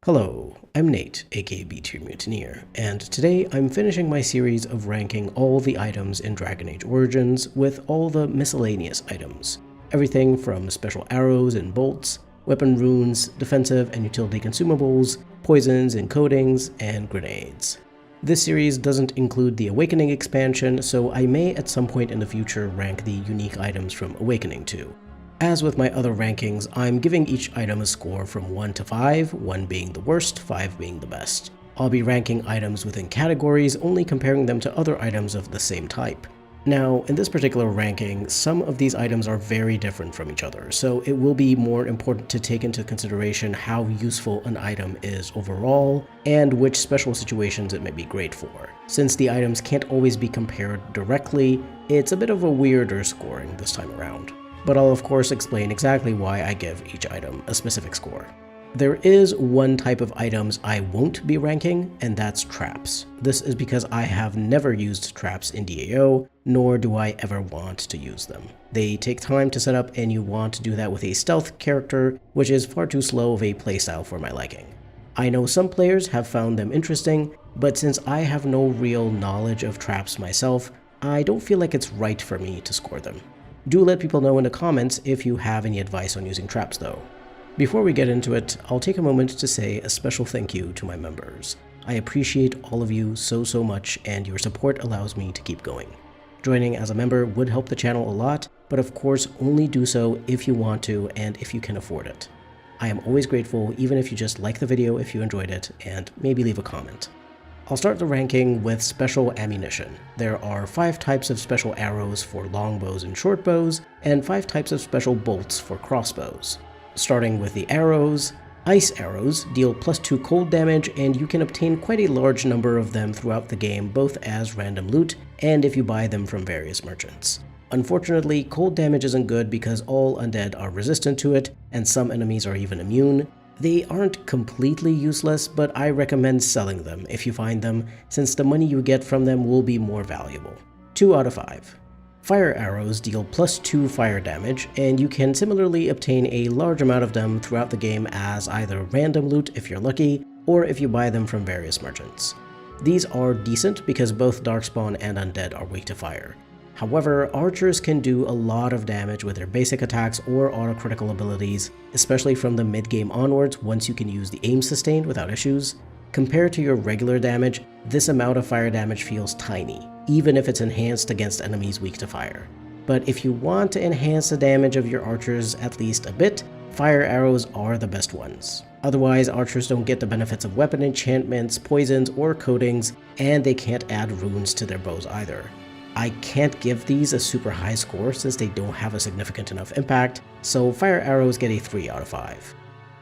Hello, I'm Nate, aka B-Tier Mutineer, and today I'm finishing my series of ranking all the items in Dragon Age Origins with all the miscellaneous items. Everything from special arrows and bolts, weapon runes, defensive and utility consumables, poisons and coatings, and grenades. This series doesn't include the Awakening expansion, so I may at some point in the future rank the unique items from Awakening 2. As with my other rankings, I'm giving each item a score from 1 to 5, 1 being the worst, 5 being the best. I'll be ranking items within categories, only comparing them to other items of the same type. Now, in this particular ranking, some of these items are very different from each other, so it will be more important to take into consideration how useful an item is overall, and which special situations it may be great for. Since the items can't always be compared directly, it's a bit of a weirder scoring this time around. But I'll of course explain exactly why I give each item a specific score. There is one type of items I won't be ranking, and that's traps. This is because I have never used traps in DAO, nor do I ever want to use them. They take time to set up, and you want to do that with a stealth character, which is far too slow of a playstyle for my liking. I know some players have found them interesting, but since I have no real knowledge of traps myself, I don't feel like it's right for me to score them. Do let people know in the comments if you have any advice on using traps though. Before we get into it, I'll take a moment to say a special thank you to my members. I appreciate all of you so much, and your support allows me to keep going. Joining as a member would help the channel a lot, but of course only do so if you want to and if you can afford it. I am always grateful even if you just like the video if you enjoyed it, and maybe leave a comment. I'll start the ranking with special ammunition. There are 5 types of special arrows for longbows and shortbows, and 5 types of special bolts for crossbows. Starting with the arrows, ice arrows deal +2 cold damage, and you can obtain quite a large number of them throughout the game, both as random loot and if you buy them from various merchants. Unfortunately, cold damage isn't good because all undead are resistant to it, and some enemies are even immune. They aren't completely useless, but I recommend selling them if you find them, since the money you get from them will be more valuable. 2 out of 5. Fire arrows deal +2 fire damage, and you can similarly obtain a large amount of them throughout the game as either random loot if you're lucky, or if you buy them from various merchants. These are decent because both Darkspawn and Undead are weak to fire. However, archers can do a lot of damage with their basic attacks or auto-critical abilities, especially from the mid-game onwards once you can use the aim sustain without issues. Compared to your regular damage, this amount of fire damage feels tiny, even if it's enhanced against enemies weak to fire. But if you want to enhance the damage of your archers at least a bit, fire arrows are the best ones. Otherwise, archers don't get the benefits of weapon enchantments, poisons, or coatings, and they can't add runes to their bows either. I can't give these a super high score since they don't have a significant enough impact, so fire arrows get a 3 out of 5.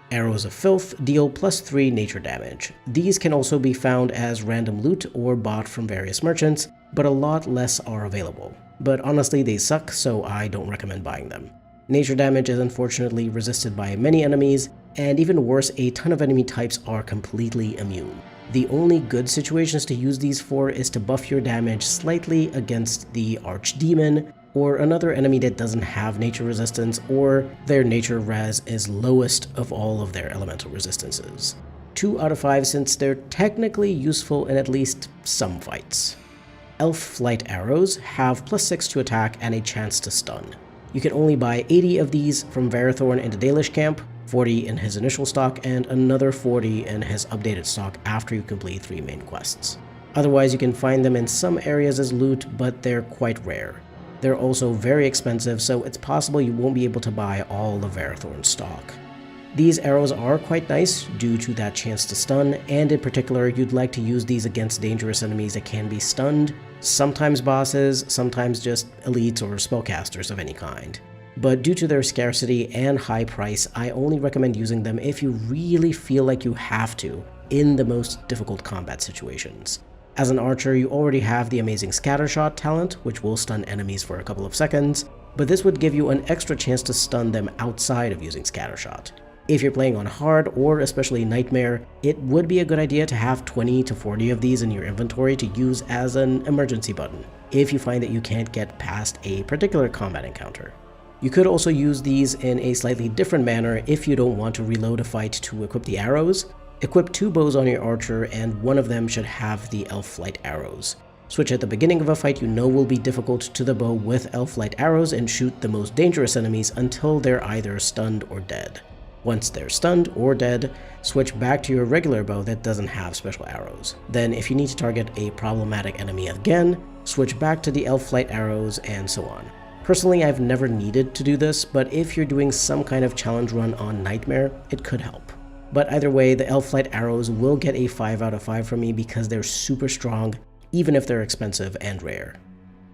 Arrows of Filth deal +3 nature damage. These can also be found as random loot or bought from various merchants, but a lot less are available. But honestly, they suck, so I don't recommend buying them. Nature damage is unfortunately resisted by many enemies, and even worse, a ton of enemy types are completely immune. The only good situations to use these for is to buff your damage slightly against the Archdemon, or another enemy that doesn't have nature resistance, or their nature res is lowest of all of their elemental resistances. 2 out of 5 since they're technically useful in at least some fights. Elf flight arrows have +6 to attack and a chance to stun. You can only buy 80 of these from Varathorn in the Dalish camp, 40 in his initial stock, and another 40 in his updated stock after you complete 3 main quests. Otherwise, you can find them in some areas as loot, but they're quite rare. They're also very expensive, so it's possible you won't be able to buy all of Varathorn's stock. These arrows are quite nice due to that chance to stun, and in particular, you'd like to use these against dangerous enemies that can be stunned, sometimes bosses, sometimes just elites or spellcasters of any kind. But due to their scarcity and high price, I only recommend using them if you really feel like you have to in the most difficult combat situations. As an archer, you already have the amazing Scattershot talent, which will stun enemies for a couple of seconds, but this would give you an extra chance to stun them outside of using Scattershot. If you're playing on hard or especially Nightmare, it would be a good idea to have 20 to 40 of these in your inventory to use as an emergency button, if you find that you can't get past a particular combat encounter. You could also use these in a slightly different manner if you don't want to reload a fight to equip the arrows. Equip 2 bows on your archer, and one of them should have the elf flight arrows. Switch at the beginning of a fight you know will be difficult to the bow with elf flight arrows and shoot the most dangerous enemies until they're either stunned or dead. Once they're stunned or dead, switch back to your regular bow that doesn't have special arrows. Then if you need to target a problematic enemy again, switch back to the elf flight arrows, and so on. Personally, I've never needed to do this, but if you're doing some kind of challenge run on Nightmare, it could help. But either way, the elf flight arrows will get a 5 out of 5 from me because they're super strong, even if they're expensive and rare.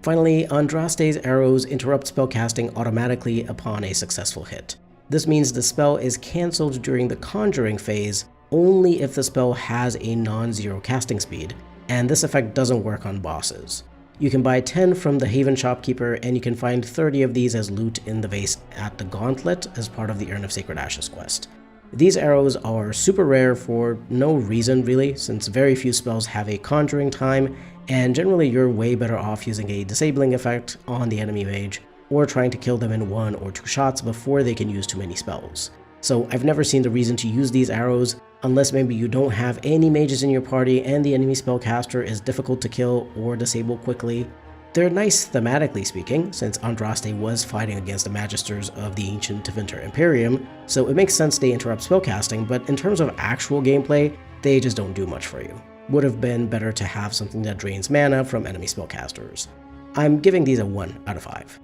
Finally, Andraste's arrows interrupt spellcasting automatically upon a successful hit. This means the spell is cancelled during the conjuring phase only if the spell has a non-zero casting speed, and this effect doesn't work on bosses. You can buy 10 from the Haven shopkeeper, and you can find 30 of these as loot in the vase at the Gauntlet as part of the Urn of Sacred Ashes quest. These arrows are super rare for no reason really, since very few spells have a conjuring time, and generally you're way better off using a disabling effect on the enemy mage, or trying to kill them in 1 or 2 shots before they can use too many spells. So I've never seen the reason to use these arrows, unless maybe you don't have any mages in your party and the enemy spellcaster is difficult to kill or disable quickly. They're nice thematically speaking, since Andraste was fighting against the Magisters of the ancient Tevinter Imperium, so it makes sense they interrupt spellcasting, but in terms of actual gameplay, they just don't do much for you. Would have been better to have something that drains mana from enemy spellcasters. I'm giving these a 1 out of 5.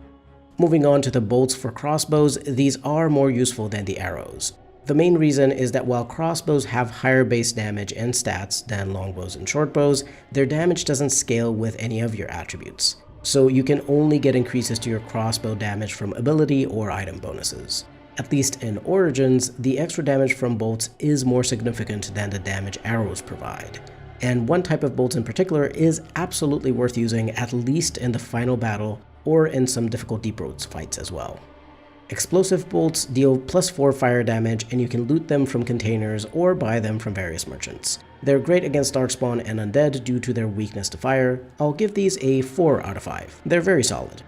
Moving on to the bolts for crossbows, these are more useful than the arrows. The main reason is that while crossbows have higher base damage and stats than longbows and shortbows, their damage doesn't scale with any of your attributes. So you can only get increases to your crossbow damage from ability or item bonuses. At least in Origins, the extra damage from bolts is more significant than the damage arrows provide. And one type of bolts in particular is absolutely worth using, at least in the final battle or in some difficult deep roads fights as well. Explosive bolts deal +4 fire damage, and you can loot them from containers or buy them from various merchants. They're great against Darkspawn and Undead due to their weakness to fire. I'll give these a 4 out of 5. They're very solid.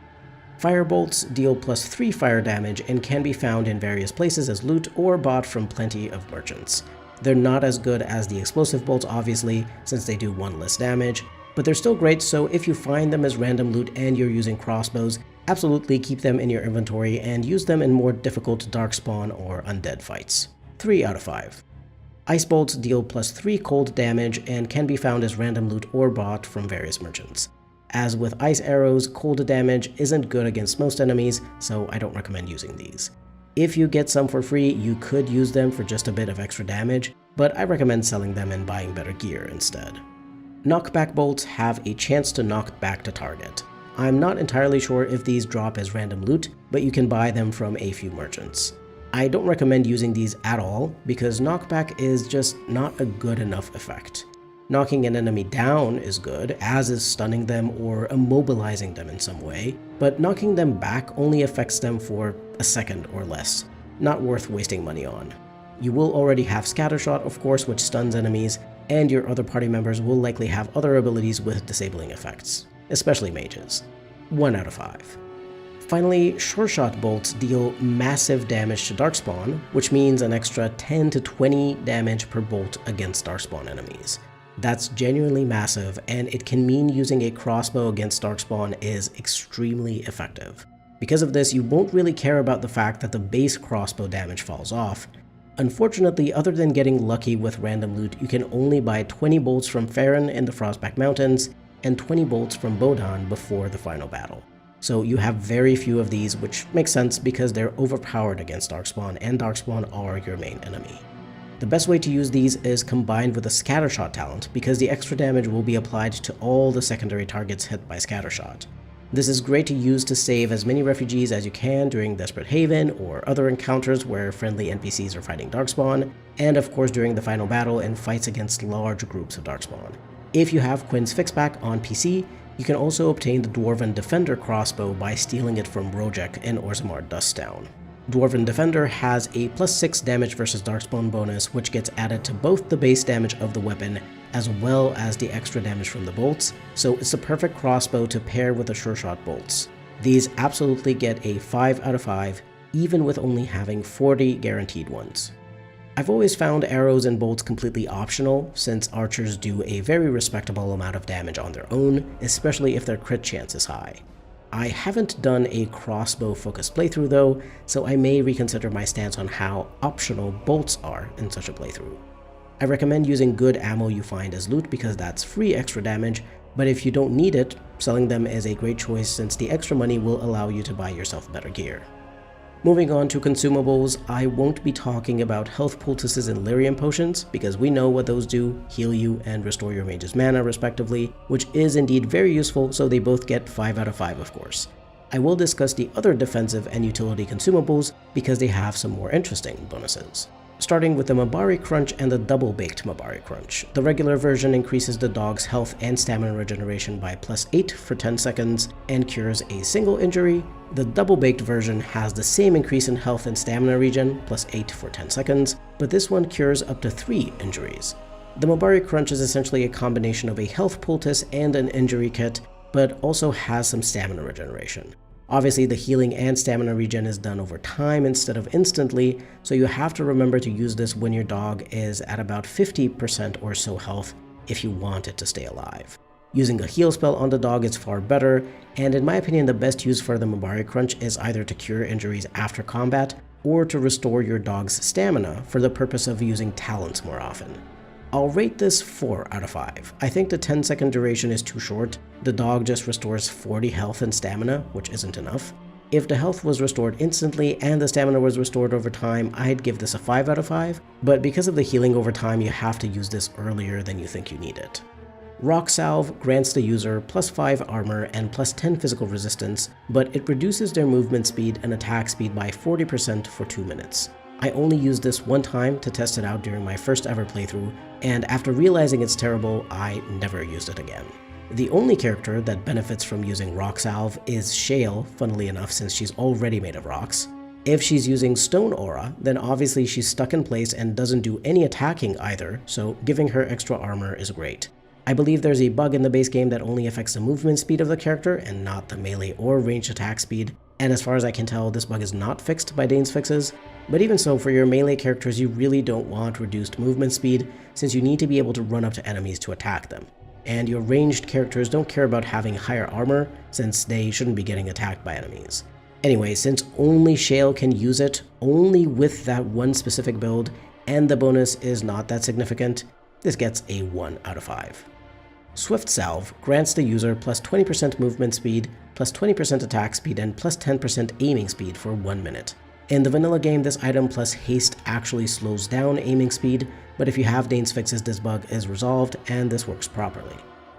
Fire bolts deal +3 fire damage and can be found in various places as loot or bought from plenty of merchants. They're not as good as the explosive bolts obviously, since they do 1 less damage, but they're still great, so if you find them as random loot and you're using crossbows, absolutely keep them in your inventory and use them in more difficult Darkspawn or Undead fights. 3 out of 5. Ice bolts deal +3 cold damage and can be found as random loot or bought from various merchants. As with ice arrows, cold damage isn't good against most enemies, so I don't recommend using these. If you get some for free, you could use them for just a bit of extra damage, but I recommend selling them and buying better gear instead. Knockback bolts have a chance to knock back to target. I'm not entirely sure if these drop as random loot, but you can buy them from a few merchants. I don't recommend using these at all because knockback is just not a good enough effect. Knocking an enemy down is good, as is stunning them or immobilizing them in some way, but knocking them back only affects them for a second or less. Not worth wasting money on. You will already have Scattershot, of course, which stuns enemies, and your other party members will likely have other abilities with disabling effects, especially mages. 1 out of 5. Finally, Sure-Shot bolts deal massive damage to Darkspawn, which means an extra 10 to 20 damage per bolt against Darkspawn enemies. That's genuinely massive, and it can mean using a crossbow against Darkspawn is extremely effective. Because of this, you won't really care about the fact that the base crossbow damage falls off. Unfortunately, other than getting lucky with random loot, you can only buy 20 bolts from Farron in the Frostback Mountains and 20 bolts from Bodan before the final battle. So you have very few of these, which makes sense because they're overpowered against Darkspawn, and Darkspawn are your main enemy. The best way to use these is combined with a Scattershot talent, because the extra damage will be applied to all the secondary targets hit by Scattershot. This is great to use to save as many refugees as you can during Desperate Haven or other encounters where friendly NPCs are fighting Darkspawn, and of course during the final battle and fights against large groups of Darkspawn. If you have Quinn's Fixback on PC, you can also obtain the Dwarven Defender crossbow by stealing it from Rojek in Orzammar Dustdown. Dwarven Defender has a +6 damage versus Darkspawn bonus, which gets added to both the base damage of the weapon as well as the extra damage from the bolts, so it's the perfect crossbow to pair with the Sure-Shot bolts. These absolutely get a 5 out of 5, even with only having 40 guaranteed ones. I've always found arrows and bolts completely optional, since archers do a very respectable amount of damage on their own, especially if their crit chance is high. I haven't done a crossbow focused playthrough though, so I may reconsider my stance on how optional bolts are in such a playthrough. I recommend using good ammo you find as loot because that's free extra damage, but if you don't need it, selling them is a great choice since the extra money will allow you to buy yourself better gear. Moving on to consumables, I won't be talking about health poultices and lyrium potions because we know what those do, heal you and restore your mage's mana respectively, which is indeed very useful, so they both get 5 out of 5 of course. I will discuss the other defensive and utility consumables because they have some more interesting bonuses. Starting with the Mabari Crunch and the Double-Baked Mabari Crunch. The regular version increases the dog's health and stamina regeneration by +8 for 10 seconds and cures a single injury. The Double-Baked version has the same increase in health and stamina regen, +8 for 10 seconds, but this one cures up to 3 injuries. The Mabari Crunch is essentially a combination of a health poultice and an injury kit, but also has some stamina regeneration. Obviously, the healing and stamina regen is done over time instead of instantly, so you have to remember to use this when your dog is at about 50% or so health if you want it to stay alive. Using a heal spell on the dog is far better, and in my opinion the best use for the Mabari Crunch is either to cure injuries after combat or to restore your dog's stamina for the purpose of using talents more often. I'll rate this 4 out of 5. I think the 10-second duration is too short. The dog just restores 40 health and stamina, which isn't enough. If the health was restored instantly and the stamina was restored over time, I'd give this a 5 out of 5, but because of the healing over time, you have to use this earlier than you think you need it. Rock Salve grants the user +5 armor and +10 physical resistance, but it reduces their movement speed and attack speed by 40% for 2 minutes. I only used this one time to test it out during my first ever playthrough, and after realizing it's terrible, I never used it again. The only character that benefits from using Rock Salve is Shale, funnily enough since she's already made of rocks. If she's using Stone Aura, then obviously she's stuck in place and doesn't do any attacking either, so giving her extra armor is great. I believe there's a bug in the base game that only affects the movement speed of the character and not the melee or ranged attack speed, and as far as I can tell, this bug is not fixed by Dane's Fixes. But even so, for your melee characters, you really don't want reduced movement speed, since you need to be able to run up to enemies to attack them. And your ranged characters don't care about having higher armor, since they shouldn't be getting attacked by enemies. Anyway, since only Shale can use it, only with that one specific build, and the bonus is not that significant, this gets a 1 out of 5. Swift Salve grants the user +20% movement speed, +20% attack speed, and +10% aiming speed for 1 minute. In the vanilla game, this item plus haste actually slows down aiming speed, but if you have Dane's Fixes, this bug is resolved and this works properly.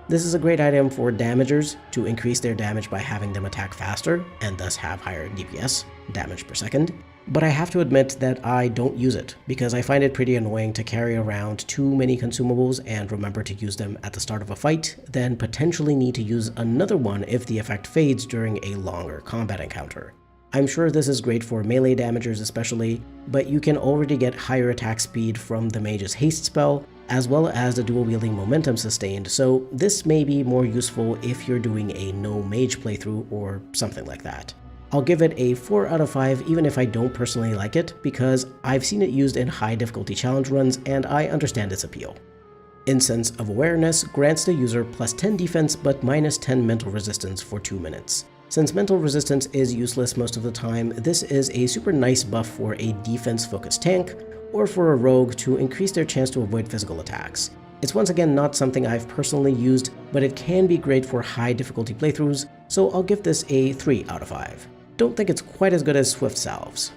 This is a great item for damagers to increase their damage by having them attack faster and thus have higher DPS, damage per second. But I have to admit that I don't use it because I find it pretty annoying to carry around too many consumables and remember to use them at the start of a fight, then potentially need to use another one if the effect fades during a longer combat encounter. I'm sure this is great for melee damagers especially, but you can already get higher attack speed from the mage's haste spell, as well as the dual-wielding momentum sustained, so this may be more useful if you're doing a no mage playthrough or something like that. I'll give it a 4 out of 5 even if I don't personally like it, because I've seen it used in high difficulty challenge runs and I understand its appeal. Incense of Awareness grants the user +10 defense but -10 mental resistance for 2 minutes. Since mental resistance is useless most of the time, this is a super nice buff for a defense-focused tank, or for a rogue to increase their chance to avoid physical attacks. It's once again not something I've personally used, but it can be great for high difficulty playthroughs, so I'll give this a 3 out of 5. Don't think it's quite as good as Swift Salves.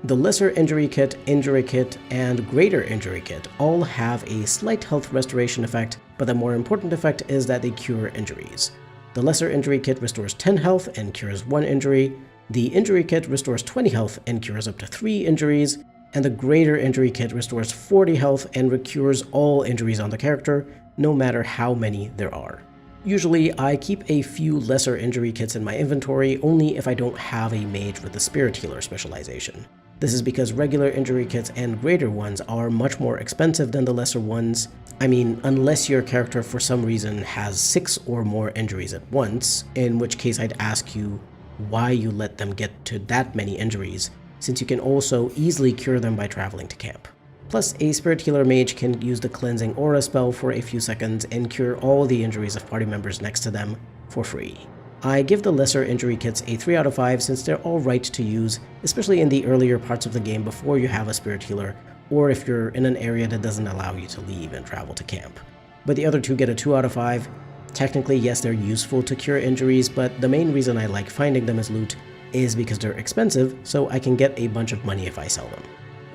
The Lesser Injury Kit, and Greater Injury Kit all have a slight health restoration effect, but the more important effect is that they cure injuries. The Lesser Injury Kit restores 10 health and cures 1 injury, the Injury Kit restores 20 health and cures up to 3 injuries, and the Greater Injury Kit restores 40 health and cures all injuries on the character, no matter how many there are. Usually, I keep a few Lesser Injury Kits in my inventory only if I don't have a mage with the Spirit Healer specialization. This is because regular injury kits and greater ones are much more expensive than the lesser ones. I mean, unless your character for some reason has 6 or more injuries at once, in which case I'd ask you why you let them get to that many injuries, since you can also easily cure them by traveling to camp. Plus, a Spirit Healer mage can use the Cleansing Aura spell for a few seconds and cure all the injuries of party members next to them for free. I give the lesser injury kits a 3 out of 5 since they're alright to use, especially in the earlier parts of the game before you have a Spirit Healer, or if you're in an area that doesn't allow you to leave and travel to camp. But the other two get a 2 out of 5. Technically, yes, they're useful to cure injuries, but the main reason I like finding them as loot is because they're expensive, so I can get a bunch of money if I sell them.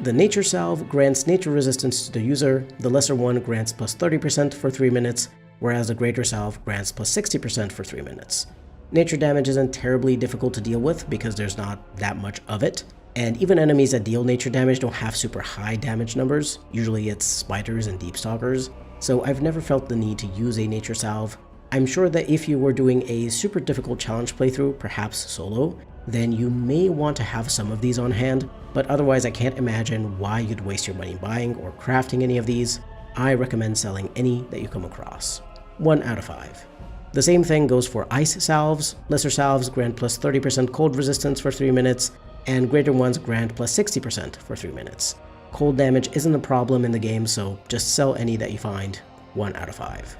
The Nature Salve grants nature resistance to the user, the lesser one grants plus 30% for 3 minutes, whereas the Greater Salve grants plus 60% for 3 minutes. Nature damage isn't terribly difficult to deal with because there's not that much of it, and even enemies that deal nature damage don't have super high damage numbers, usually it's spiders and deep stalkers, so I've never felt the need to use a Nature Salve. I'm sure that if you were doing a super difficult challenge playthrough, perhaps solo, then you may want to have some of these on hand, but otherwise I can't imagine why you'd waste your money buying or crafting any of these. I recommend selling any that you come across. 1 out of 5. The same thing goes for Ice Salves. Lesser Salves grant plus 30% cold resistance for 3 minutes, and greater ones grant plus 60% for 3 minutes. Cold damage isn't a problem in the game, so just sell any that you find. 1 out of 5.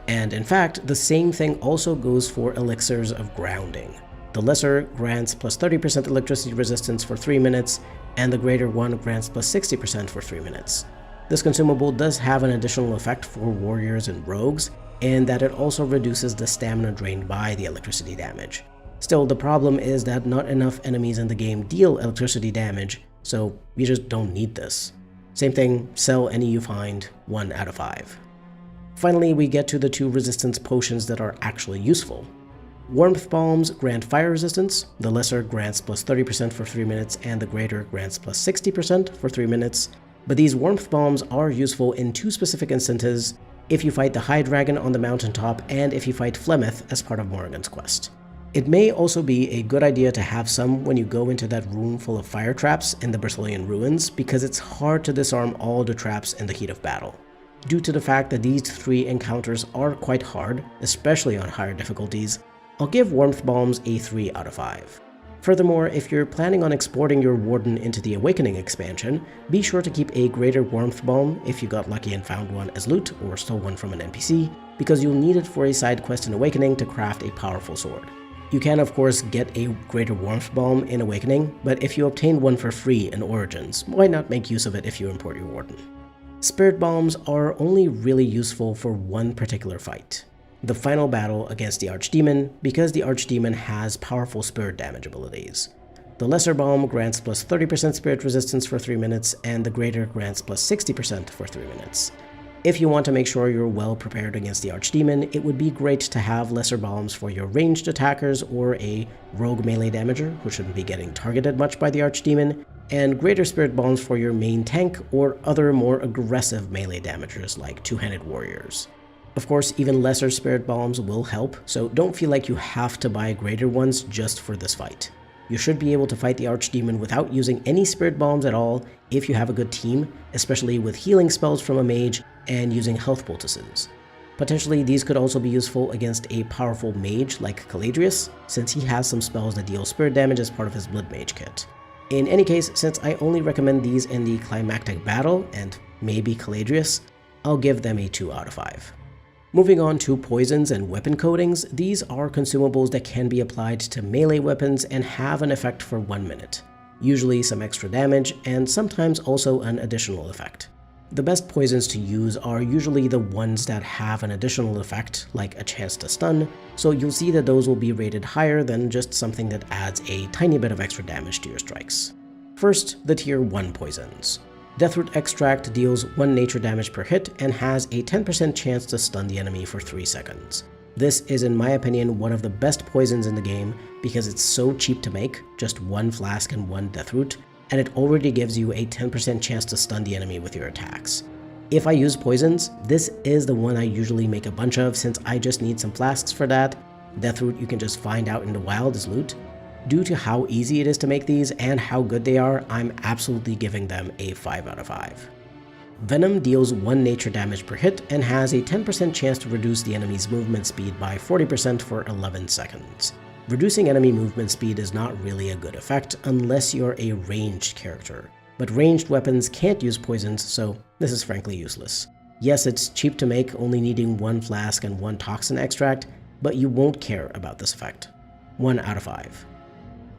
And in fact, the same thing also goes for Elixirs of Grounding. The lesser grants plus 30% electricity resistance for 3 minutes, and the greater one grants plus 60% for 3 minutes. This consumable does have an additional effect for warriors and rogues, in that it also reduces the stamina drained by the electricity damage. Still, the problem is that not enough enemies in the game deal electricity damage, so you just don't need this. Same thing, sell any you find. 1 out of 5. Finally, we get to the 2 resistance potions that are actually useful. Warmth Bombs grant fire resistance, the lesser grants plus 30% for 3 minutes, and the greater grants plus 60% for 3 minutes. But these Warmth Bombs are useful in 2 specific instances: if you fight the High Dragon on the mountaintop, and if you fight Flemeth as part of Morrigan's quest. It may also be a good idea to have some when you go into that room full of fire traps in the Brazilian ruins, because it's hard to disarm all the traps in the heat of battle. Due to the fact that these 3 encounters are quite hard, especially on higher difficulties, I'll give Warmth Bombs a 3 out of 5. Furthermore, if you're planning on exporting your Warden into the Awakening expansion, be sure to keep a Greater Warmth Bomb if you got lucky and found one as loot or stole one from an NPC, because you'll need it for a side quest in Awakening to craft a powerful sword. You can of course get a Greater Warmth Bomb in Awakening, but if you obtained one for free in Origins, why not make use of it if you import your Warden? Spirit Bombs are only really useful for one particular fight: the final battle against the Archdemon, because the Archdemon has powerful spirit damage abilities. The lesser bomb grants plus 30% spirit resistance for 3 minutes, and the greater grants plus 60% for 3 minutes. If you want to make sure you're well prepared against the Archdemon, it would be great to have lesser bombs for your ranged attackers or a rogue melee damager who shouldn't be getting targeted much by the Archdemon, and greater spirit bombs for your main tank or other more aggressive melee damagers like two-handed warriors. Of course, even lesser spirit bombs will help, so don't feel like you have to buy greater ones just for this fight. You should be able to fight the Archdemon without using any spirit bombs at all if you have a good team, especially with healing spells from a mage and using health poultices. Potentially, these could also be useful against a powerful mage like Caladrius, since he has some spells that deal spirit damage as part of his Blood Mage kit. In any case, since I only recommend these in the climactic battle, and maybe Caladrius, I'll give them a 2 out of 5. Moving on to poisons and weapon coatings, these are consumables that can be applied to melee weapons and have an effect for 1 minute. Usually some extra damage, and sometimes also an additional effect. The best poisons to use are usually the ones that have an additional effect, like a chance to stun, so you'll see that those will be rated higher than just something that adds a tiny bit of extra damage to your strikes. First, the Tier 1 poisons. Deathroot Extract deals 1 nature damage per hit and has a 10% chance to stun the enemy for 3 seconds. This is, in my opinion, one of the best poisons in the game because it's so cheap to make, just 1 flask and 1 Deathroot, and it already gives you a 10% chance to stun the enemy with your attacks. If I use poisons, this is the one I usually make a bunch of since I just need some flasks for that. Deathroot you can just find out in the wild as loot. Due to how easy it is to make these and how good they are, I'm absolutely giving them a 5 out of 5. Venom deals 1 nature damage per hit and has a 10% chance to reduce the enemy's movement speed by 40% for 11 seconds. Reducing enemy movement speed is not really a good effect unless you're a ranged character, but ranged weapons can't use poisons, so this is frankly useless. Yes, it's cheap to make, only needing 1 flask and 1 toxin extract, but you won't care about this effect. 1 out of 5.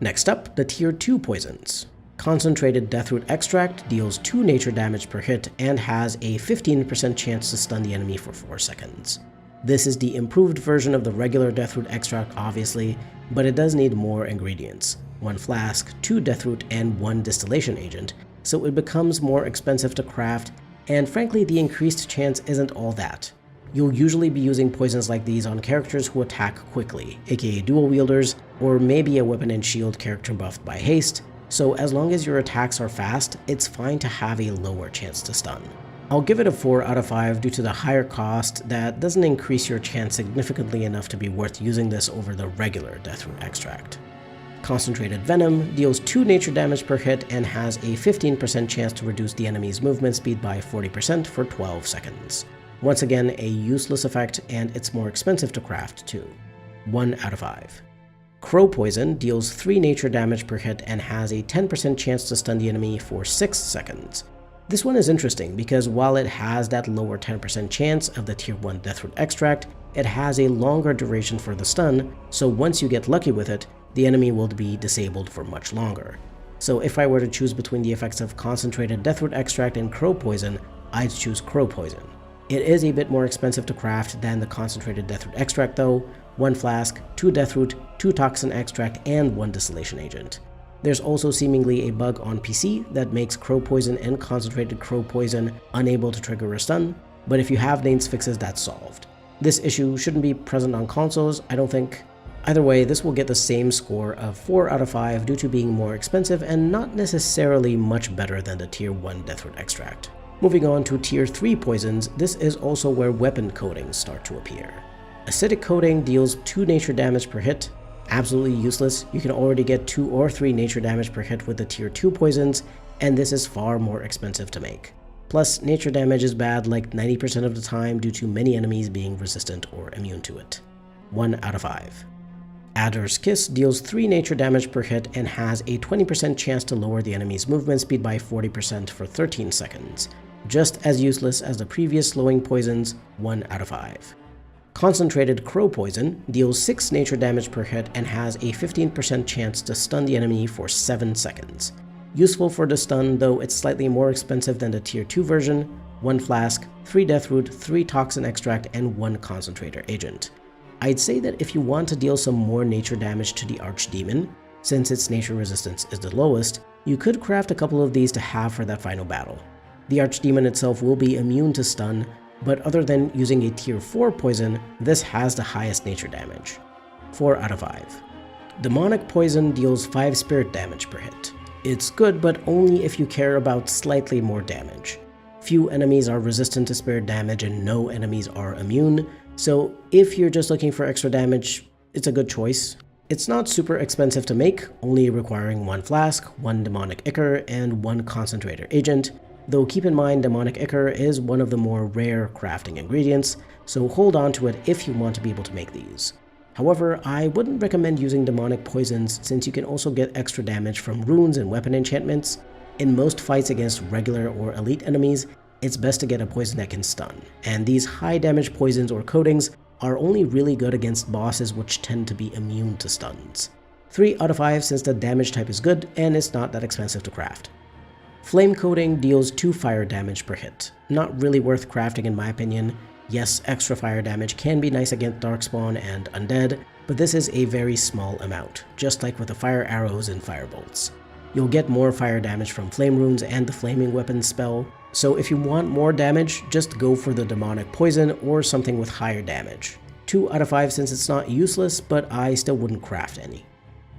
Next up, the Tier 2 poisons. Concentrated Deathroot Extract deals 2 nature damage per hit and has a 15% chance to stun the enemy for 4 seconds. This is the improved version of the regular Deathroot Extract obviously, but it does need more ingredients. 1 flask, 2 Deathroot, and 1 distillation agent, so it becomes more expensive to craft, and frankly the increased chance isn't all that. You'll usually be using poisons like these on characters who attack quickly, aka dual wielders, or maybe a weapon and shield character buffed by haste, so as long as your attacks are fast, it's fine to have a lower chance to stun. I'll give it a 4 out of 5 due to the higher cost that doesn't increase your chance significantly enough to be worth using this over the regular Deathroot Extract. Concentrated Venom deals 2 nature damage per hit and has a 15% chance to reduce the enemy's movement speed by 40% for 12 seconds. Once again, a useless effect, and it's more expensive to craft too. 1 out of 5. Crow Poison deals 3 nature damage per hit and has a 10% chance to stun the enemy for 6 seconds. This one is interesting because while it has that lower 10% chance of the Tier 1 Deathroot Extract, it has a longer duration for the stun, so once you get lucky with it, the enemy will be disabled for much longer. So if I were to choose between the effects of Concentrated Deathroot Extract and Crow Poison, I'd choose Crow Poison. It is a bit more expensive to craft than the Concentrated Deathroot Extract though, 1 flask, 2 Deathroot, 2 Toxin Extract, and 1 Distillation Agent. There's also seemingly a bug on PC that makes Crow Poison and Concentrated Crow Poison unable to trigger a stun, but if you have Nane's fixes, that's solved. This issue shouldn't be present on consoles, I don't think. Either way, this will get the same score of 4 out of 5 due to being more expensive and not necessarily much better than the Tier 1 Deathroot Extract. Moving on to Tier 3 poisons, this is also where weapon coatings start to appear. Acidic Coating deals 2 nature damage per hit. Absolutely useless, you can already get 2 or 3 nature damage per hit with the Tier 2 poisons, and this is far more expensive to make. Plus, nature damage is bad like 90% of the time due to many enemies being resistant or immune to it. 1 out of 5. Adder's Kiss deals 3 nature damage per hit and has a 20% chance to lower the enemy's movement speed by 40% for 13 seconds. Just as useless as the previous slowing poisons, 1 out of 5. Concentrated Crow Poison deals 6 nature damage per hit and has a 15% chance to stun the enemy for 7 seconds. Useful for the stun, though it's slightly more expensive than the Tier 2 version, 1 flask, 3 Deathroot, 3 Toxin Extract, and 1 Concentrator Agent. I'd say that if you want to deal some more nature damage to the Archdemon, since its nature resistance is the lowest, you could craft a couple of these to have for that final battle. The Archdemon itself will be immune to stun, but other than using a Tier 4 poison, this has the highest nature damage. 4 out of 5. Demonic Poison deals 5 spirit damage per hit. It's good, but only if you care about slightly more damage. Few enemies are resistant to spirit damage and no enemies are immune, so if you're just looking for extra damage, it's a good choice. It's not super expensive to make, only requiring 1 flask, 1 demonic ichor, and 1 concentrator agent, though keep in mind demonic ichor is one of the more rare crafting ingredients, so hold on to it if you want to be able to make these. However, I wouldn't recommend using demonic poisons since you can also get extra damage from runes and weapon enchantments. In most fights against regular or elite enemies, it's best to get a poison that can stun, and these high damage poisons or coatings are only really good against bosses which tend to be immune to stuns. 3 out of 5 since the damage type is good and it's not that expensive to craft. Flame Coating deals 2 fire damage per hit. Not really worth crafting in my opinion. Yes, extra fire damage can be nice against Darkspawn and Undead, but this is a very small amount, just like with the fire arrows and firebolts. You'll get more fire damage from flame runes and the flaming weapons spell, so if you want more damage, just go for the demonic poison or something with higher damage. 2 out of 5 since it's not useless, but I still wouldn't craft any.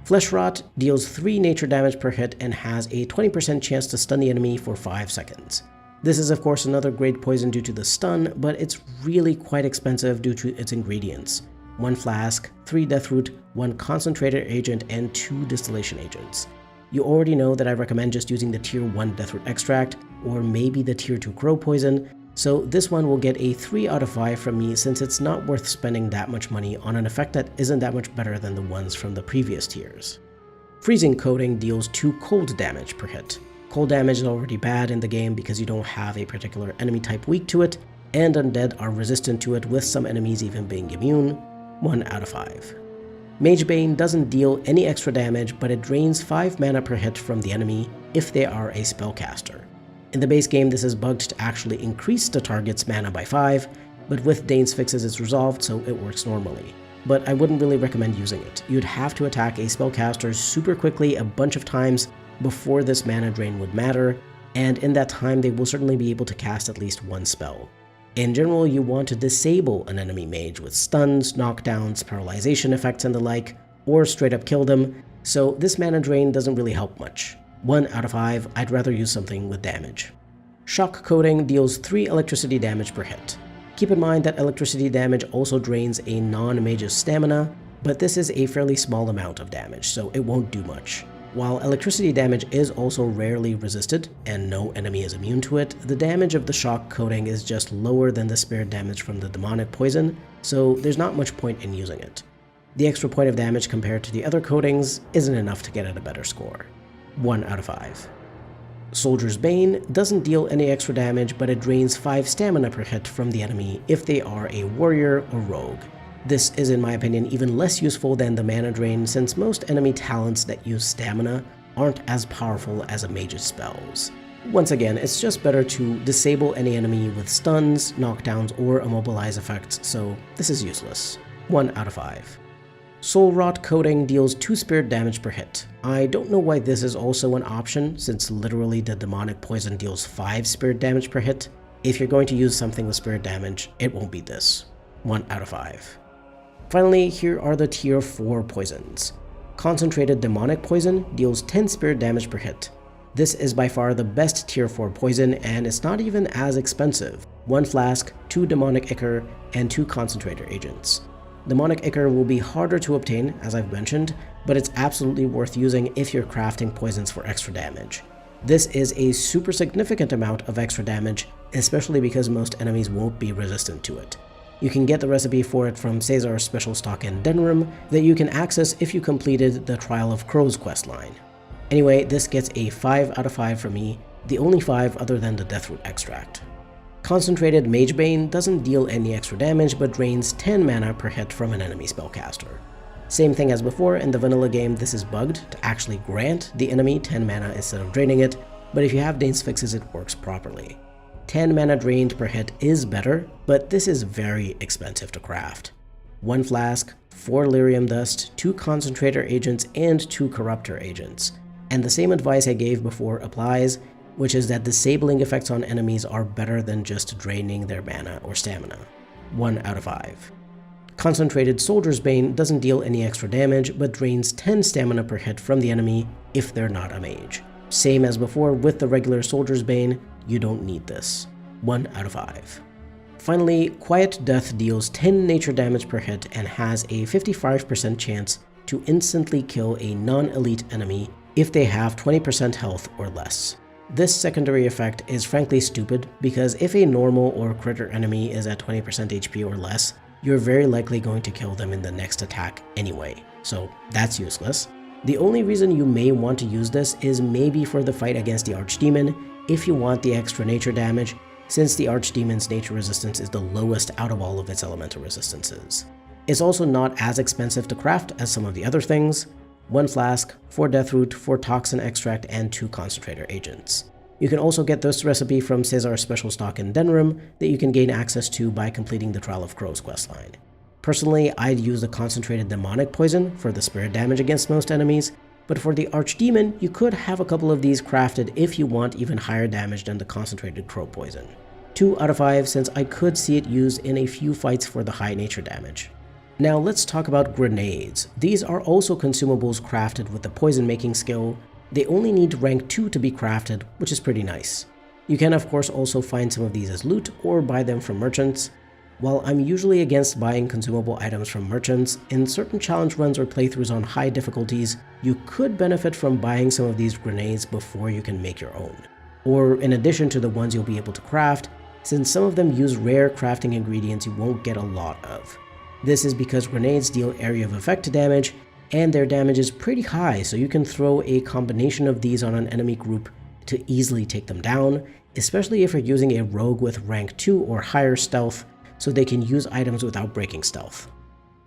Flesh Rot deals 3 nature damage per hit and has a 20% chance to stun the enemy for 5 seconds. This is of course another great poison due to the stun, but it's really quite expensive due to its ingredients. 1 flask, 3 Deathroot, 1 concentrator agent, and 2 distillation agents. You already know that I recommend just using the Tier 1 Deathroot extract, or maybe the Tier 2 Crow Poison, so this one will get a 3 out of 5 from me since it's not worth spending that much money on an effect that isn't that much better than the ones from the previous tiers. Freezing Coating deals 2 cold damage per hit. Cold damage is already bad in the game because you don't have a particular enemy type weak to it, and undead are resistant to it, with some enemies even being immune. 1 out of 5. Mage Bane doesn't deal any extra damage, but it drains 5 mana per hit from the enemy if they are a spellcaster. In the base game, this is bugged to actually increase the target's mana by 5, but with Dane's fixes it's resolved, so it works normally. But I wouldn't really recommend using it. You'd have to attack a spellcaster super quickly a bunch of times before this mana drain would matter, and in that time they will certainly be able to cast at least one spell. In general, you want to disable an enemy mage with stuns, knockdowns, paralyzation effects and the like, or straight up kill them, so this mana drain doesn't really help much. 1 out of 5, I'd rather use something with damage. Shock Coating deals 3 electricity damage per hit. Keep in mind that electricity damage also drains a non-mage's stamina, but this is a fairly small amount of damage, so it won't do much. While electricity damage is also rarely resisted, and no enemy is immune to it, the damage of the shock coating is just lower than the spirit damage from the demonic poison, so there's not much point in using it. The extra point of damage compared to the other coatings isn't enough to get it a better score. 1 out of 5. Soldier's Bane doesn't deal any extra damage, but it drains 5 stamina per hit from the enemy if they are a warrior or rogue. This is, in my opinion, even less useful than the mana drain, since most enemy talents that use stamina aren't as powerful as a mage's spells. Once again, it's just better to disable any enemy with stuns, knockdowns, or immobilize effects, so this is useless. 1 out of 5. Soul Rot Coating deals 2 spirit damage per hit. I don't know why this is also an option, since literally the demonic poison deals 5 spirit damage per hit. If you're going to use something with spirit damage, it won't be this. 1 out of 5. Finally, here are the tier 4 poisons. Concentrated Demonic Poison deals 10 spirit damage per hit. This is by far the best tier 4 poison, and it's not even as expensive. 1 flask, 2 Demonic Ichor, and 2 Concentrator agents. Demonic Ichor will be harder to obtain, as I've mentioned, but it's absolutely worth using if you're crafting poisons for extra damage. This is a super significant amount of extra damage, especially because most enemies won't be resistant to it. You can get the recipe for it from Caesar's special stock in Denrim that you can access if you completed the Trial of Crows questline. Anyway, this gets a 5 out of 5 from me, the only 5 other than the Deathroot extract. Concentrated Mage Bane doesn't deal any extra damage but drains 10 mana per hit from an enemy spellcaster. Same thing as before, in the vanilla game this is bugged to actually grant the enemy 10 mana instead of draining it, but if you have Dane's fixes it works properly. 10 mana drained per hit is better, but this is very expensive to craft. 1 flask, 4 lyrium dust, 2 concentrator agents, and 2 corruptor agents. And the same advice I gave before applies, which is that disabling effects on enemies are better than just draining their mana or stamina. 1 out of 5. Concentrated Soldier's Bane doesn't deal any extra damage, but drains 10 stamina per hit from the enemy if they're not a mage. Same as before with the regular Soldier's Bane, you don't need this. 1 out of 5. Finally, Quiet Death deals 10 nature damage per hit and has a 55% chance to instantly kill a non-elite enemy if they have 20% health or less. This secondary effect is frankly stupid because if a normal or critter enemy is at 20% HP or less, you're very likely going to kill them in the next attack anyway, so that's useless. The only reason you may want to use this is maybe for the fight against the Archdemon if you want the extra nature damage, since the Archdemon's nature resistance is the lowest out of all of its elemental resistances. It's also not as expensive to craft as some of the other things. 1 flask, 4 Deathroot, 4 Toxin Extract, and 2 Concentrator agents. You can also get this recipe from Caesar's special stock in Denrim that you can gain access to by completing the Trial of Crows questline. Personally, I'd use the Concentrated Demonic Poison for the spirit damage against most enemies, but for the Archdemon, you could have a couple of these crafted if you want even higher damage than the Concentrated Crow Poison. 2 out of 5 since I could see it used in a few fights for the high nature damage. Now let's talk about grenades. These are also consumables crafted with the poison making skill. They only need rank 2 to be crafted, which is pretty nice. You can of course also find some of these as loot or buy them from merchants. While I'm usually against buying consumable items from merchants, in certain challenge runs or playthroughs on high difficulties, you could benefit from buying some of these grenades before you can make your own. Or in addition to the ones you'll be able to craft, since some of them use rare crafting ingredients you won't get a lot of. This is because grenades deal area of effect damage, and their damage is pretty high, so you can throw a combination of these on an enemy group to easily take them down, especially if you're using a rogue with rank 2 or higher stealth, so they can use items without breaking stealth.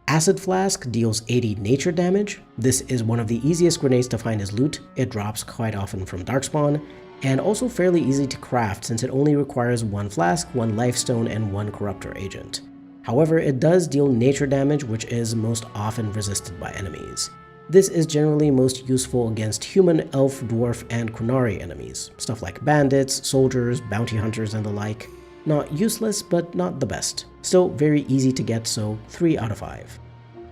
Acid Flask deals 80 nature damage. This is one of the easiest grenades to find as loot. It drops quite often from Darkspawn, and also fairly easy to craft since it only requires 1 flask, 1 lifestone, and 1 corruptor agent. However, it does deal nature damage, which is most often resisted by enemies. This is generally most useful against human, elf, dwarf, and Qunari enemies, stuff like bandits, soldiers, bounty hunters, and the like. Not useless, but not the best. Still very easy to get, so 3 out of 5.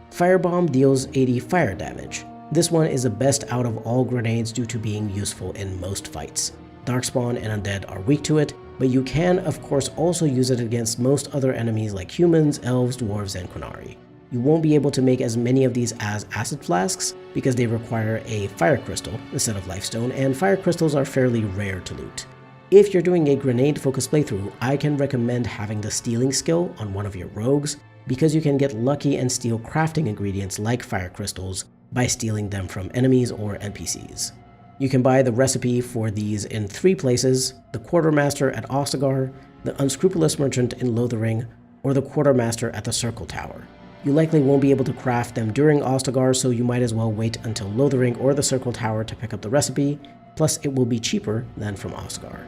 Firebomb deals 80 fire damage. This one is the best out of all grenades due to being useful in most fights. Darkspawn and Undead are weak to it, but you can of course also use it against most other enemies like humans, elves, dwarves, and Qunari. You won't be able to make as many of these as acid flasks because they require a fire crystal instead of lifestone, and fire crystals are fairly rare to loot. If you're doing a grenade focused playthrough, I can recommend having the stealing skill on one of your rogues because you can get lucky and steal crafting ingredients like fire crystals by stealing them from enemies or NPCs. You can buy the recipe for these in 3 places: the Quartermaster at Ostagar, the Unscrupulous Merchant in Lothering, or the Quartermaster at the Circle Tower. You likely won't be able to craft them during Ostagar, so you might as well wait until Lothering or the Circle Tower to pick up the recipe, plus it will be cheaper than from Ostagar.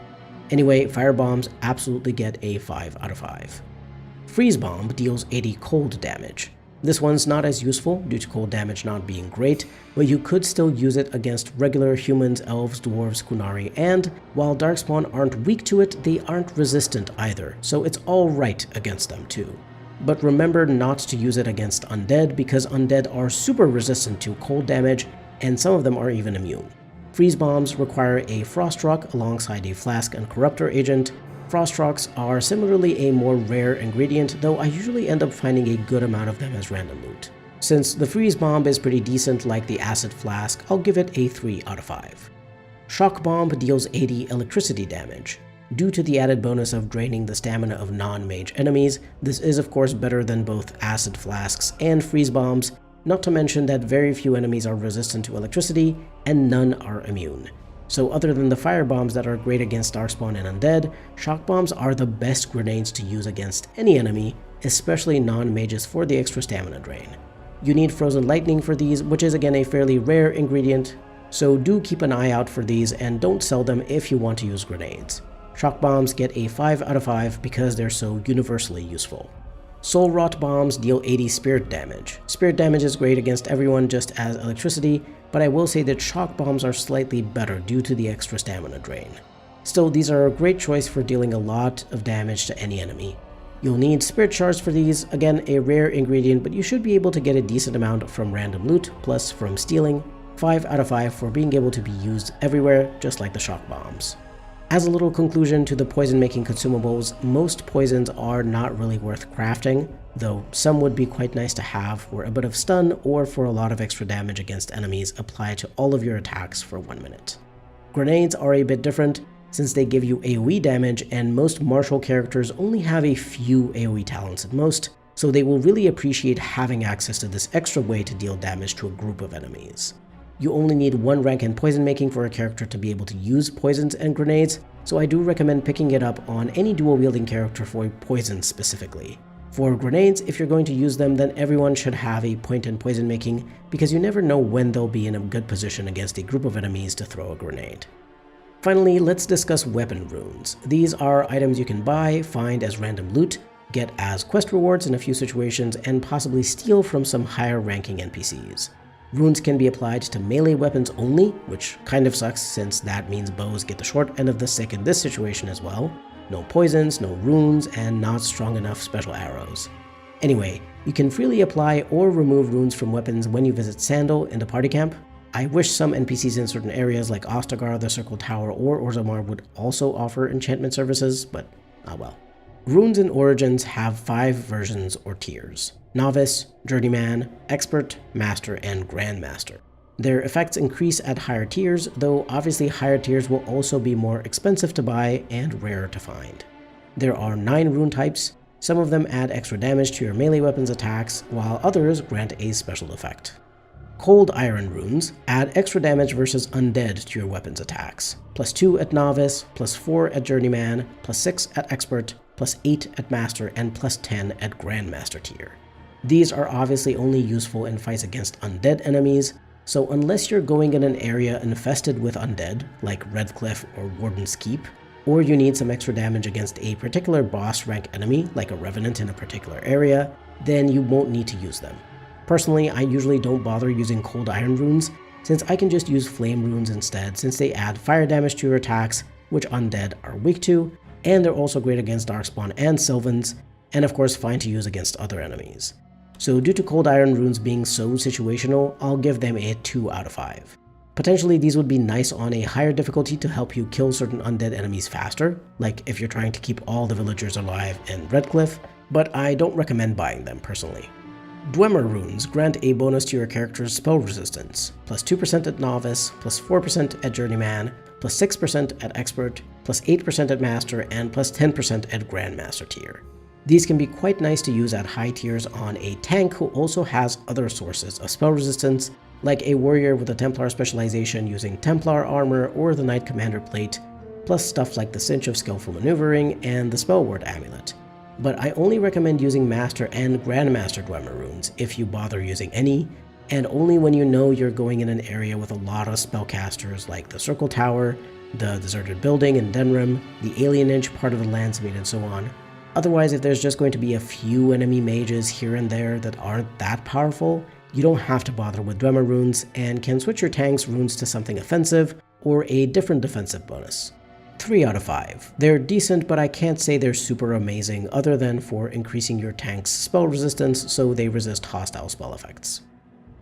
Anyway, Firebombs absolutely get a 5 out of 5. Freeze Bomb deals 80 cold damage. This one's not as useful due to cold damage not being great, but you could still use it against regular humans, elves, dwarves, Qunari, and while Darkspawn aren't weak to it, they aren't resistant either, so it's alright against them too. But remember not to use it against Undead because Undead are super resistant to cold damage, and some of them are even immune. Freeze Bombs require a Frost Rock alongside a Flask and Corruptor agent. Frost Rocks are similarly a more rare ingredient, though I usually end up finding a good amount of them as random loot. Since the Freeze Bomb is pretty decent like the Acid Flask, I'll give it a 3 out of 5. Shock Bomb deals 80 electricity damage. Due to the added bonus of draining the stamina of non-mage enemies, this is of course better than both Acid Flasks and Freeze Bombs, not to mention that very few enemies are resistant to electricity and none are immune. So other than the fire bombs that are great against Darkspawn and Undead, shock bombs are the best grenades to use against any enemy, especially non-mages for the extra stamina drain. You need Frozen Lightning for these, which is again a fairly rare ingredient, so do keep an eye out for these and don't sell them if you want to use grenades. Shock bombs get a 5 out of 5 because they're so universally useful. Soul Rot bombs deal 80 spirit damage. Spirit damage is great against everyone just as electricity, but I will say that shock bombs are slightly better due to the extra stamina drain. Still, these are a great choice for dealing a lot of damage to any enemy. You'll need spirit shards for these, again a rare ingredient, but you should be able to get a decent amount from random loot, plus from stealing. 5 out of 5 for being able to be used everywhere, just like the shock bombs. As a little conclusion to the poison-making consumables, most poisons are not really worth crafting, though some would be quite nice to have for a bit of stun or for a lot of extra damage against enemies applied to all of your attacks for 1 minute. Grenades are a bit different, since they give you AoE damage and most martial characters only have a few AoE talents at most, so they will really appreciate having access to this extra way to deal damage to a group of enemies. You only need 1 rank in poison making for a character to be able to use poisons and grenades, so I do recommend picking it up on any dual wielding character for poison specifically. For grenades, if you're going to use them, then everyone should have a point in poison making because you never know when they'll be in a good position against a group of enemies to throw a grenade. Finally, let's discuss weapon runes. These are items you can buy, find as random loot, get as quest rewards in a few situations, and possibly steal from some higher ranking NPCs. Runes can be applied to melee weapons only, which kind of sucks since that means bows get the short end of the stick in this situation as well. No poisons, no runes, and not strong enough special arrows. Anyway, you can freely apply or remove runes from weapons when you visit Sandal in the party camp. I wish some NPCs in certain areas like Ostagar, the Circle Tower, or Orzammar would also offer enchantment services, but ah well. Runes in Origins have 5 versions or tiers: Novice, Journeyman, Expert, Master, and Grandmaster. Their effects increase at higher tiers, though obviously higher tiers will also be more expensive to buy and rarer to find. There are 9 rune types. Some of them add extra damage to your melee weapons attacks, while others grant a special effect. Cold Iron runes add extra damage versus undead to your weapons attacks. +2 at Novice, +4 at Journeyman, +6 at Expert, +8 at Master, and +10 at Grandmaster tier. These are obviously only useful in fights against undead enemies, so unless you're going in an area infested with undead, like Redcliffe or Warden's Keep, or you need some extra damage against a particular boss rank enemy, like a Revenant in a particular area, then you won't need to use them. Personally, I usually don't bother using Cold Iron runes, since I can just use Flame runes instead, since they add fire damage to your attacks, which undead are weak to, and they're also great against Darkspawn and Sylvans, and of course fine to use against other enemies. So due to Cold Iron runes being so situational, I'll give them a 2 out of 5. Potentially these would be nice on a higher difficulty to help you kill certain undead enemies faster, like if you're trying to keep all the villagers alive in Redcliffe, but I don't recommend buying them personally. Dwemer runes grant a bonus to your character's spell resistance, +2% at Novice, +4% at Journeyman, +6% at Expert, +8% at Master, and +10% at Grandmaster tier. These can be quite nice to use at high tiers on a tank who also has other sources of spell resistance, like a warrior with a Templar specialization using Templar armor or the Knight Commander plate, plus stuff like the Cinch of Skillful Maneuvering and the Spell Ward Amulet. But I only recommend using Master and Grandmaster Dwemer runes if you bother using any, and only when you know you're going in an area with a lot of spellcasters like the Circle Tower, the Deserted Building in Denrim, the Alienage part of the Landsmeet, and so on. Otherwise, if there's just going to be a few enemy mages here and there that aren't that powerful, you don't have to bother with Dwemer runes and can switch your tank's runes to something offensive or a different defensive bonus. 3 out of 5. They're decent, but I can't say they're super amazing other than for increasing your tank's spell resistance so they resist hostile spell effects.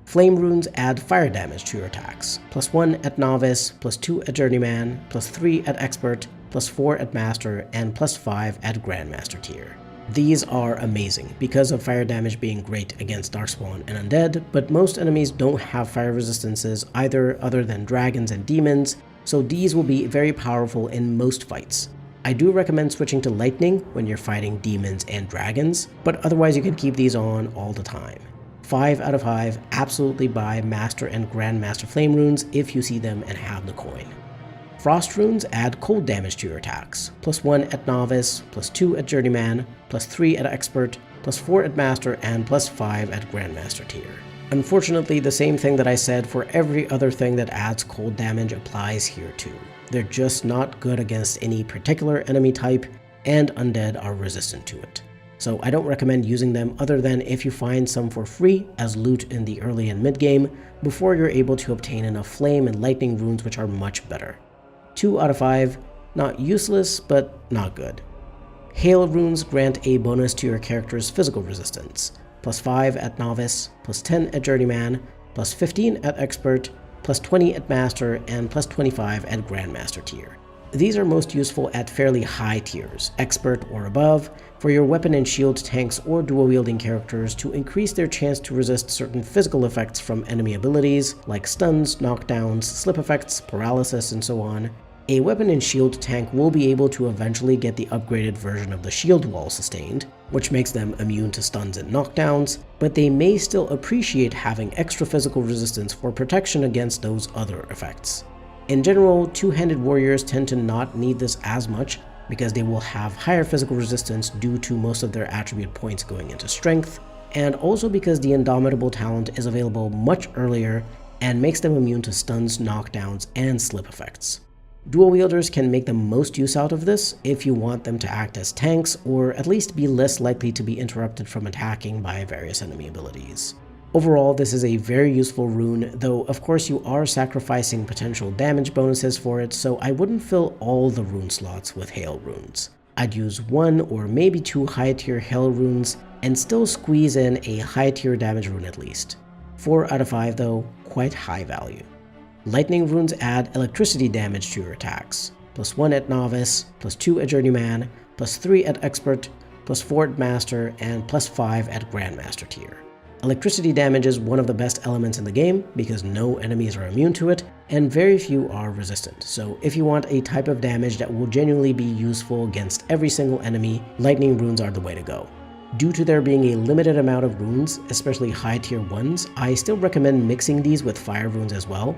Flame runes add fire damage to your attacks, +1 at Novice, +2 at Journeyman, +3 at Expert, +4 at Master, and +5 at Grandmaster tier. These are amazing because of fire damage being great against Darkspawn and Undead, but most enemies don't have fire resistances either other than dragons and demons, so these will be very powerful in most fights. I do recommend switching to Lightning when you're fighting demons and dragons, but otherwise you can keep these on all the time. 5 out of 5, absolutely buy Master and Grandmaster Flame runes if you see them and have the coin. Frost runes add cold damage to your attacks, +1 at Novice, +2 at Journeyman, +3 at Expert, +4 at Master, and +5 at Grandmaster tier. Unfortunately, the same thing that I said for every other thing that adds cold damage applies here too. They're just not good against any particular enemy type, and undead are resistant to it. So I don't recommend using them other than if you find some for free as loot in the early and mid game before you're able to obtain enough flame and lightning runes, which are much better. 2 out of 5, not useless, but not good. Hail runes grant a bonus to your character's physical resistance, +5 at Novice, +10 at Journeyman, +15 at Expert, +20 at Master, and +25 at Grandmaster tier. These are most useful at fairly high tiers, Expert or above, for your weapon and shield tanks or dual-wielding characters to increase their chance to resist certain physical effects from enemy abilities like stuns, knockdowns, slip effects, paralysis, and so on. A weapon and shield tank will be able to eventually get the upgraded version of the shield wall sustained, which makes them immune to stuns and knockdowns, but they may still appreciate having extra physical resistance for protection against those other effects. In general, two-handed warriors tend to not need this as much because they will have higher physical resistance due to most of their attribute points going into strength, and also because the Indomitable talent is available much earlier and makes them immune to stuns, knockdowns, and slip effects. Dual wielders can make the most use out of this if you want them to act as tanks or at least be less likely to be interrupted from attacking by various enemy abilities. Overall, this is a very useful rune, though of course you are sacrificing potential damage bonuses for it, so I wouldn't fill all the rune slots with Hail runes. I'd use 1 or maybe 2 high tier Hail runes and still squeeze in a high tier damage rune at least. 4 out of 5 though, quite high value. Lightning runes add electricity damage to your attacks, +1 at Novice, +2 at Journeyman, +3 at Expert, +4 at Master, and +5 at Grandmaster tier. Electricity damage is one of the best elements in the game because no enemies are immune to it, and very few are resistant, so if you want a type of damage that will genuinely be useful against every single enemy, lightning runes are the way to go. Due to there being a limited amount of runes, especially high tier ones, I still recommend mixing these with fire runes as well.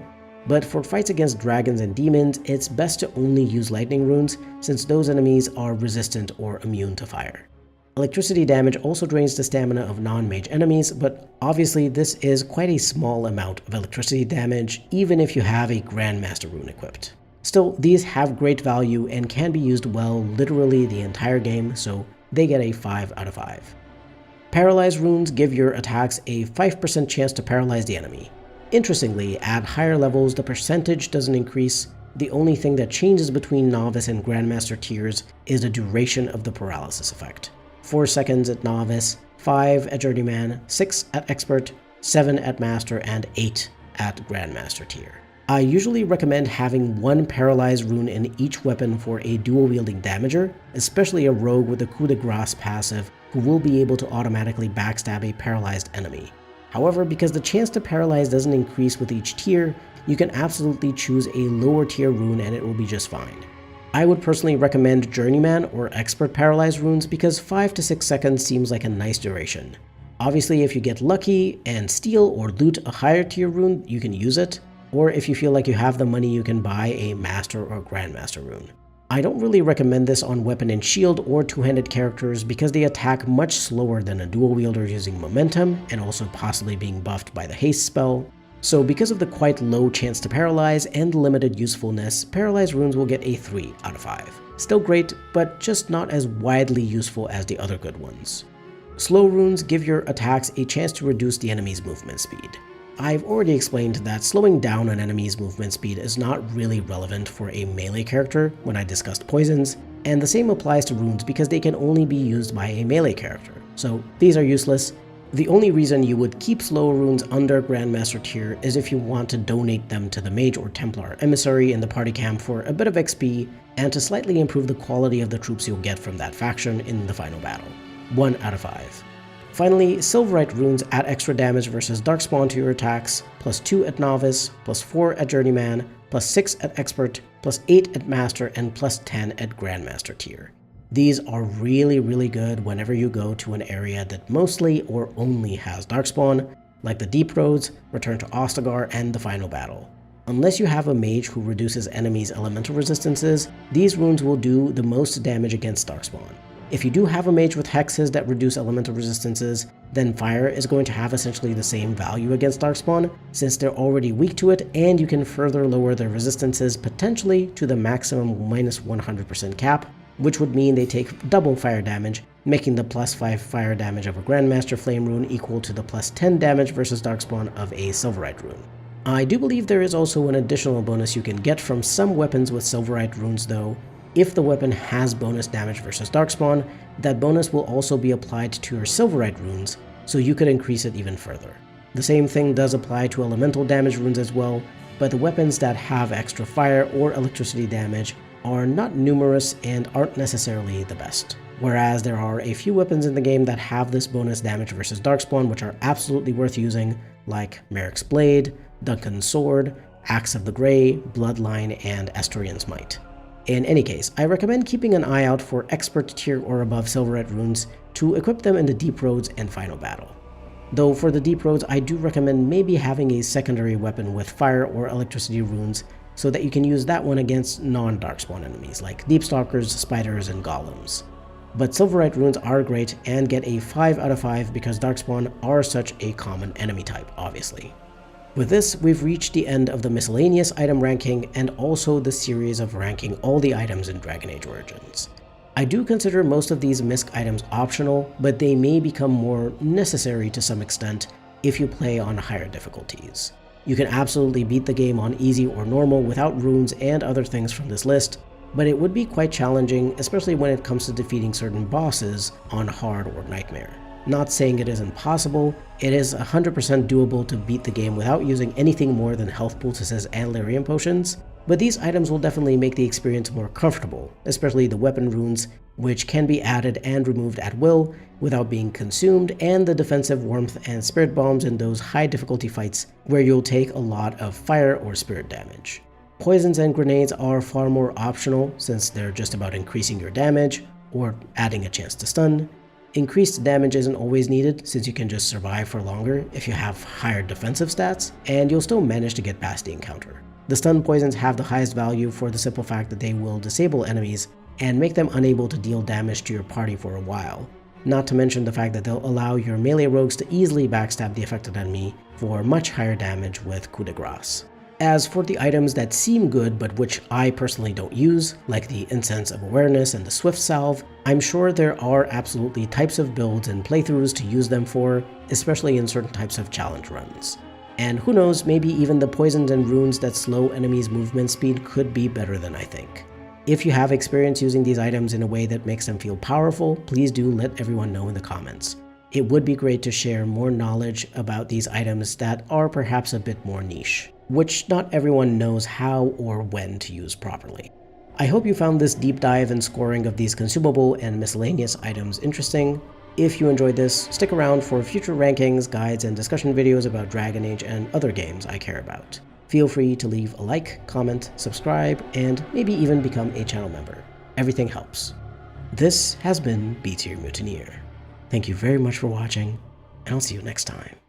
But for fights against dragons and demons, it's best to only use lightning runes since those enemies are resistant or immune to fire. Electricity damage also drains the stamina of non-mage enemies, but obviously this is quite a small amount of electricity damage even if you have a Grandmaster rune equipped. Still, these have great value and can be used well literally the entire game, so they get a 5 out of 5. Paralyze runes give your attacks a 5% chance to paralyze the enemy. Interestingly, at higher levels the percentage doesn't increase. The only thing that changes between novice and grandmaster tiers is the duration of the paralysis effect. 4 seconds at novice, 5 at journeyman, 6 at expert, 7 at master, and 8 at grandmaster tier. I usually recommend having one paralyze rune in each weapon for a dual-wielding damager, especially a rogue with a coup de grace passive who will be able to automatically backstab a paralyzed enemy. However, because the chance to paralyze doesn't increase with each tier, you can absolutely choose a lower tier rune and it will be just fine. I would personally recommend Journeyman or Expert Paralyze runes because 5 to 6 seconds seems like a nice duration. Obviously, if you get lucky and steal or loot a higher tier rune, you can use it, or if you feel like you have the money, you can buy a Master or Grandmaster rune. I don't really recommend this on weapon and shield or two-handed characters because they attack much slower than a dual wielder using momentum and also possibly being buffed by the haste spell. So because of the quite low chance to paralyze and limited usefulness, paralyze runes will get a 3 out of 5. Still great, but just not as widely useful as the other good ones. Slow runes give your attacks a chance to reduce the enemy's movement speed. I've already explained that slowing down an enemy's movement speed is not really relevant for a melee character when I discussed poisons, and the same applies to runes because they can only be used by a melee character, so these are useless. The only reason you would keep slow runes under Grandmaster tier is if you want to donate them to the Mage or Templar emissary in the party camp for a bit of XP and to slightly improve the quality of the troops you'll get from that faction in the final battle. 1 out of 5. Finally, Silverite runes add extra damage versus Darkspawn to your attacks, plus 2 at Novice, plus 4 at Journeyman, plus 6 at Expert, plus 8 at Master, and plus 10 at Grandmaster tier. These are really good whenever you go to an area that mostly or only has Darkspawn, like the Deep Roads, Return to Ostagar, and the final battle. Unless you have a mage who reduces enemies' elemental resistances, these runes will do the most damage against Darkspawn. If you do have a mage with hexes that reduce elemental resistances, then fire is going to have essentially the same value against Darkspawn, since they're already weak to it, and you can further lower their resistances potentially to the maximum minus 100% cap, which would mean they take double fire damage, making the plus 5 fire damage of a Grandmaster Flame rune equal to the plus 10 damage versus Darkspawn of a Silverite rune. I do believe there is also an additional bonus you can get from some weapons with Silverite runes though. If the weapon has bonus damage versus Darkspawn, that bonus will also be applied to your Silverite runes, so you could increase it even further. The same thing does apply to elemental damage runes as well, but the weapons that have extra fire or electricity damage are not numerous and aren't necessarily the best. Whereas there are a few weapons in the game that have this bonus damage versus Darkspawn which are absolutely worth using, like Merrick's Blade, Duncan's Sword, Axe of the Grey, Bloodline, and Asturian's Might. In any case, I recommend keeping an eye out for expert tier or above Silverite runes to equip them in the Deep Roads and final battle. Though for the Deep Roads, I do recommend maybe having a secondary weapon with fire or electricity runes so that you can use that one against non-Darkspawn enemies like Deepstalkers, Spiders, and Golems. But Silverite runes are great and get a 5 out of 5 because Darkspawn are such a common enemy type, obviously. With this, we've reached the end of the miscellaneous item ranking and also the series of ranking all the items in Dragon Age Origins. I do consider most of these misc items optional, but they may become more necessary to some extent if you play on higher difficulties. You can absolutely beat the game on easy or normal without runes and other things from this list, but it would be quite challenging, especially when it comes to defeating certain bosses on hard or nightmare. Not saying it isn't possible, it is 100% doable to beat the game without using anything more than health poultices and lyrium potions, but these items will definitely make the experience more comfortable, especially the weapon runes, which can be added and removed at will without being consumed, and the defensive warmth and spirit bombs in those high difficulty fights where you'll take a lot of fire or spirit damage. Poisons and grenades are far more optional since they're just about increasing your damage or adding a chance to stun. Increased damage isn't always needed, since you can just survive for longer if you have higher defensive stats, and you'll still manage to get past the encounter. The stun poisons have the highest value for the simple fact that they will disable enemies and make them unable to deal damage to your party for a while. Not to mention the fact that they'll allow your melee rogues to easily backstab the affected enemy for much higher damage with coup de grace. As for the items that seem good but which I personally don't use, like the Incense of Awareness and the Swift Salve, I'm sure there are absolutely types of builds and playthroughs to use them for, especially in certain types of challenge runs. And who knows, maybe even the poisons and runes that slow enemies' movement speed could be better than I think. If you have experience using these items in a way that makes them feel powerful, please do let everyone know in the comments. It would be great to share more knowledge about these items that are perhaps a bit more niche, which not everyone knows how or when to use properly. I hope you found this deep dive and scoring of these consumable and miscellaneous items interesting. If you enjoyed this, stick around for future rankings, guides, and discussion videos about Dragon Age and other games I care about. Feel free to leave a like, comment, subscribe, and maybe even become a channel member. Everything helps. This has been B Tier Mutineer. Thank you very much for watching, and I'll see you next time.